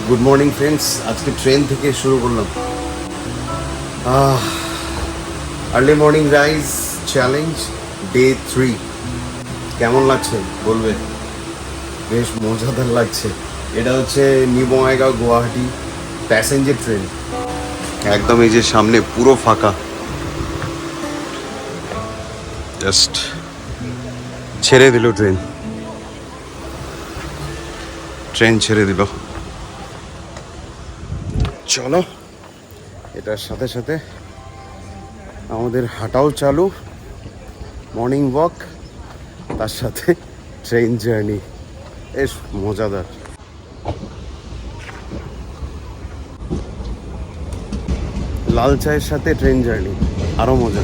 Good morning friends, আজকে train থেকে শুরু করলাম early morning rise challenge day 3। কেমন লাগছে বলবে? বেশ মজাদার লাগছে। এটা হচ্ছে new Bongaigaon Guwahati passenger train. একদম এই যে সামনে পুরো ফাঁকা, জাস্ট ছেড়ে দিল ট্রেন ছেড়ে দিল। চলো, এটার সাথে সাথে আমাদের হাঁটাও চালু, মর্নিং ওয়াক, তার সাথে ট্রেন জার্নি। বেশ মজাদার। লাল চায়ের সাথে ট্রেন জার্নি আরো মজা।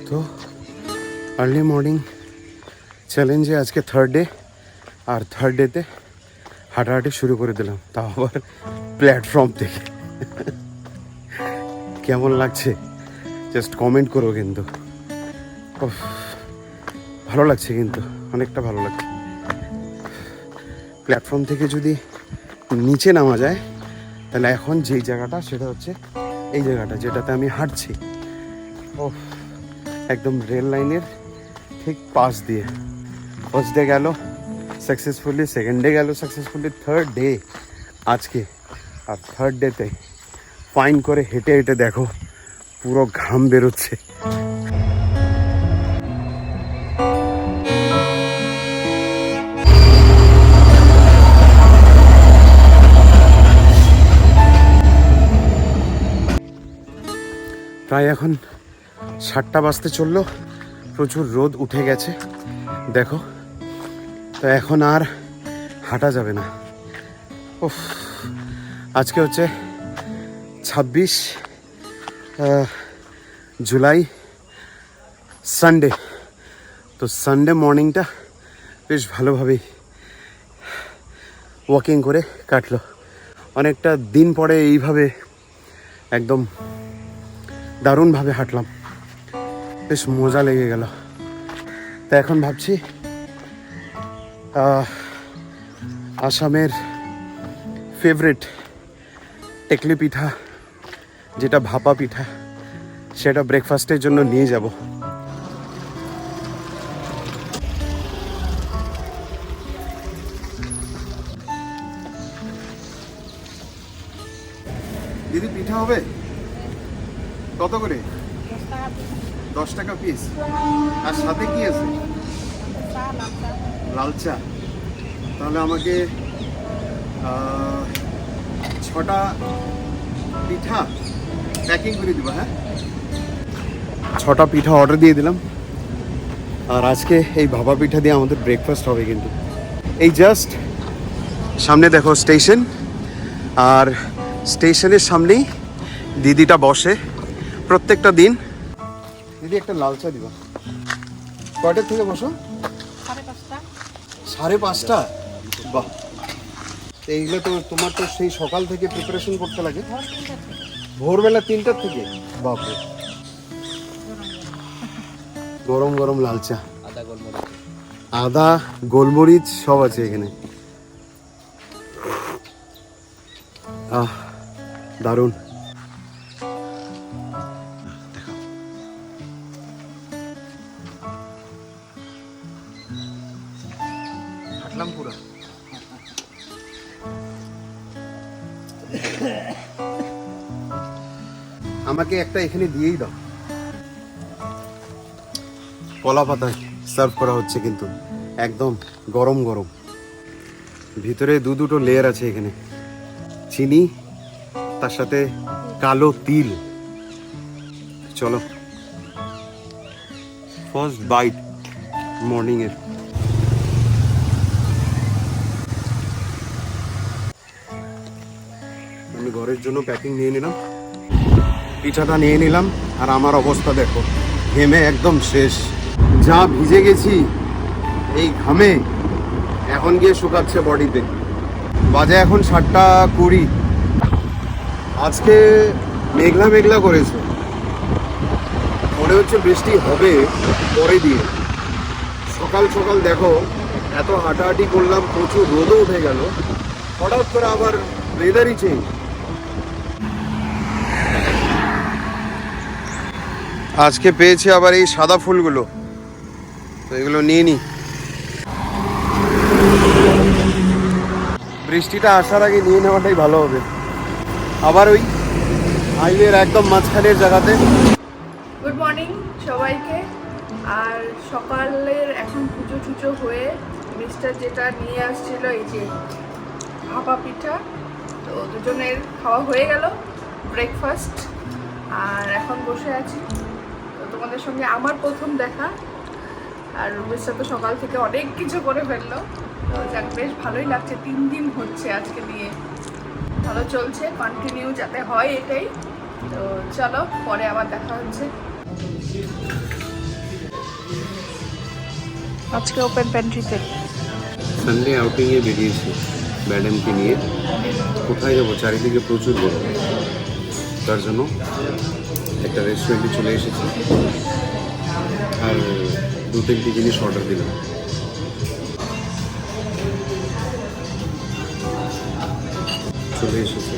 তো আর্লি মর্নিং চ্যালেঞ্জে আজকে থার্ড ডে, আর থার্ড ডেতে হাঁটাহাঁটি শুরু করে দিলাম, তাও আবার প্ল্যাটফর্ম থেকে। কেমন লাগছে জাস্ট কমেন্ট করো কিন্তু। ভালো লাগছে, কিন্তু অনেকটা ভালো লাগছে। প্ল্যাটফর্ম থেকে যদি নিচে নামা যায় তাহলে এখন যেই জায়গাটা সেটা হচ্ছে এই জায়গাটা যেটাতে আমি হাঁটছি, একদম রেল লাইনের ঠিক পাশ দিয়ে। ফার্স্ট ডে গেল সাকসেসফুলি, সেকেন্ড ডে গেল সাকসেসফুলি, থার্ড ডে আজকে। আর থার্ড ডেতে ফাইন করে হেঁটে হেঁটে দেখো পুরো ঘাম বেরোচ্ছে। প্রায় এখন 7টা বাজতে চললো, প্রচুর রোদ উঠে গেছে দেখো। তো এখন আর হাঁটা যাবে না। আজকে হচ্ছে 26 জুলাই, সানডে। তো সানডে মর্নিংটা বেশ ভালোভাবেই ওয়াকিং করে কাটলো। অনেকটা দিন পরে এইভাবে একদম দারুণভাবে হাঁটলাম, বেশ মজা লেগে গেল। তা এখন ভাবছি আসামের ফেভারিট টেকলি পিঠা, যেটা ভাপা পিঠা, সেটা ব্রেকফাস্টের জন্য নিয়ে যাব। দিদি পিঠা হবে কত করে? 10 টাকা পিস। আর সাথে কি আছে? লাল চা। তাহলে আমাকে 6টা পিঠা প্যাকিং করে দিবা। হ্যাঁ, 6টা পিঠা অর্ডার দিয়ে দিলাম। আর আজকে এই ভাপা পিঠা দিয়ে আমাদের ব্রেকফাস্ট হবে। কিন্তু এই জাস্ট সামনে দেখো স্টেশন, আর স্টেশনের সামনেই দিদিটা বসে প্রত্যেকটা দিন। দিদি একটা লাল চা দিবা। কয়টার থেকে বসো? 5:30। বাহ, এইগুলো তো তোমার তো সেই সকাল থেকে প্রিপারেশন করতে লাগে। ভোরবেলা 3টার থেকে? বাপরে, গরম গরম লাল চা, আদা গোলমরিচ সব আছে এখানে। দারুণ। হাঁটলাম পুরো। আমাকে একটা এখানে দিয়েই দাও। কলা পাতায় সার্ভ করা হচ্ছে, কিন্তু একদম গরম গরম। ভিতরে দুটো লেয়ার আছে এখানে, চিনি, তার সাথে কালো তিল। চলো, ফার্স্ট বাইট মর্নিং এর। আমি ঘরের জন্য প্যাকিং নিয়ে নিলাম। পিঠাটা নিয়ে নিলাম, আর আমার অবস্থা দেখো, ঘেমে একদম শেষ। যা ভিজে গেছি এই ঘামে, এখন গিয়ে শুকাচ্ছে বডিতে। বাজে এখন 7:20। আজকে মেঘলা মেঘলা করেছে, মনে হচ্ছে বৃষ্টি হবে পরে দিয়ে। সকাল সকাল দেখো এত হাঁটাহাঁটি করলাম, প্রচুর রোদও উঠে গেল, হঠাৎ করে আবার ওয়েদারই চেঞ্জ। আজকে পেয়েছি আবার এই সাদা ফুলগুলো, তো এগুলো নিয়ে নি। বৃষ্টিটা আসার আগে নিয়ে নেওয়াটাই ভালো হবে। আবার ওই হাইওয়ের একদম মাঝখানের জায়গাতে। গুড মর্নিং সবাইকে। আর সকালের এখন পুজো টুজো হয়ে মিস্টার যেটা নিয়ে আসছিল এই যে ভাপা পিঠা, তো দুজনের খাওয়া হয়ে গেল ব্রেকফাস্ট। আর এখন বসে আছি, তো তোমাদের সঙ্গে আমার প্রথম দেখা। আর মিস্টার তো সকাল থেকে অনেক কিছু করে ফেললো, তো যাক বেশ ভালোই লাগছে। 3 দিন হচ্ছে আজকে নিয়ে, ভালো চলছে, কন্টিনিউ যাতে হয় এটাই। তো চলো পরে আবার দেখা হচ্ছে। আজকে ওপেন প্যান্ট্রিতে সানডে আউটিংয়ে বেরিয়েছি ম্যাডামকে নিয়ে। কোথায় যাবো, চারিদিকে প্রচুর গরম, তার জন্য একটা রেস্টুরেন্টে চলে এসেছি আর 2-3টি জিনিস অর্ডার দিলাম। চলে এসেছে